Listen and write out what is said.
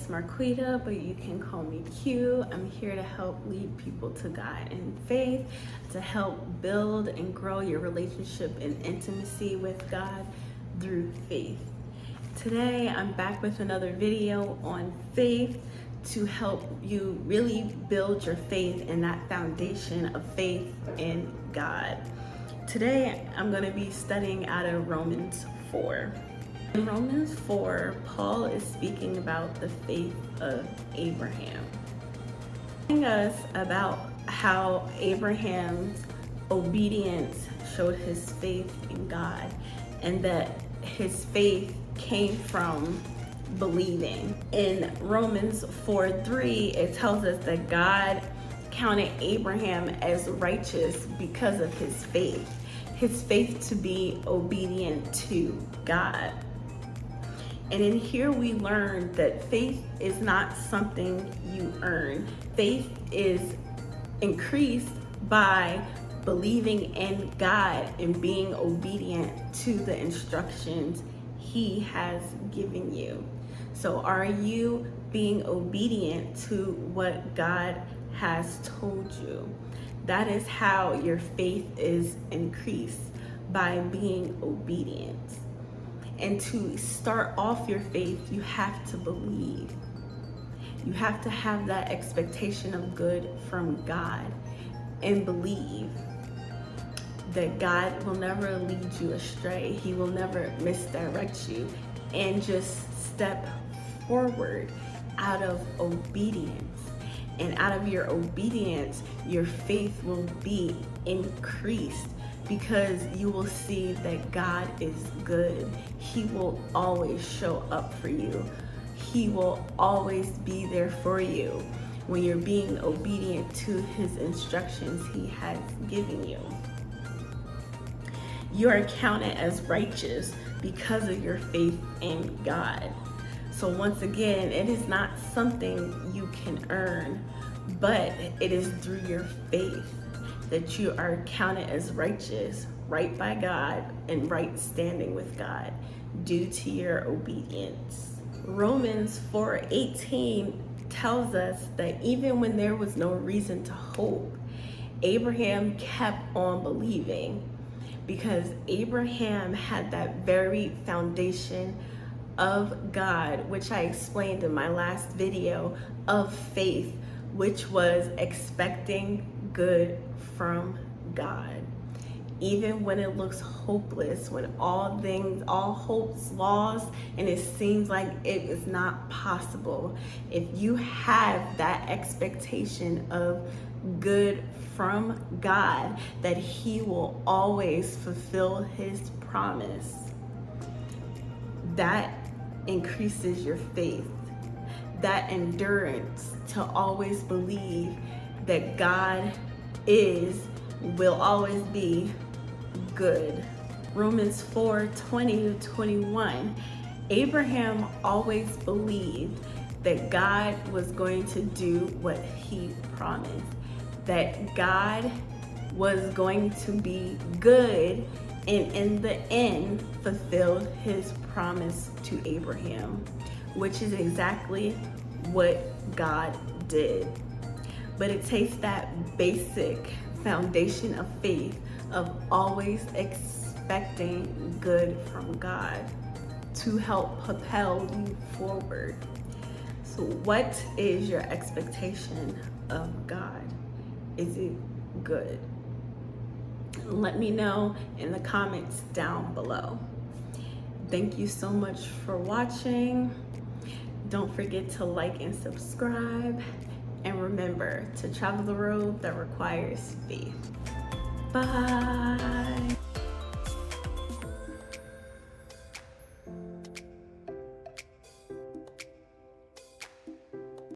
It's Marquita, but you can call me Q. I'm here to help lead people to God in faith, to help build and grow your relationship and intimacy with God through faith. Today, I'm back with another video on faith to help you really build your faith and that foundation of faith in God. Today, I'm going to be studying out of Romans 4. In Romans 4, Paul is speaking about the faith of Abraham. Telling us about how Abraham's obedience showed his faith in God, and that his faith came from believing. In Romans 4:3, it tells us that God counted Abraham as righteous because of his faith to be obedient to God. And in here we learn that faith is not something you earn. Faith is increased by believing in God and being obedient to the instructions He has given you. So are you being obedient to what God has told you? That is how your faith is increased, by being obedient. And to start off your faith, you have to believe. You have to have that expectation of good from God and believe that God will never lead you astray. He will never misdirect you. And just step forward out of obedience. And out of your obedience, your faith will be increased, because you will see that God is good. He will always show up for you. He will always be there for you when you're being obedient to His instructions He has given you. You are counted as righteous because of your faith in God. So once again, it is not something you can earn, but it is through your faith that you are counted as righteous, right by God, and right standing with God due to your obedience. Romans 4:18 tells us that even when there was no reason to hope, Abraham kept on believing, because Abraham had that very foundation of God, which I explained in my last video, of faith, which was expecting good from God. Even when it looks hopeless, when all hope's lost and it seems like it is not possible, if you have that expectation of good from God, that He will always fulfill His promise, that increases your faith, that endurance to always believe that God will always be good. Romans 4:20-21, Abraham always believed that God was going to do what He promised, that God was going to be good, and in the end fulfilled His promise to Abraham, which is exactly what God did. But it takes that basic foundation of faith of always expecting good from God to help propel you forward. So what is your expectation of God? Is it good? Let me know in the comments down below. Thank you so much for watching. Don't forget to like and subscribe. And remember to travel the road that requires faith. Bye.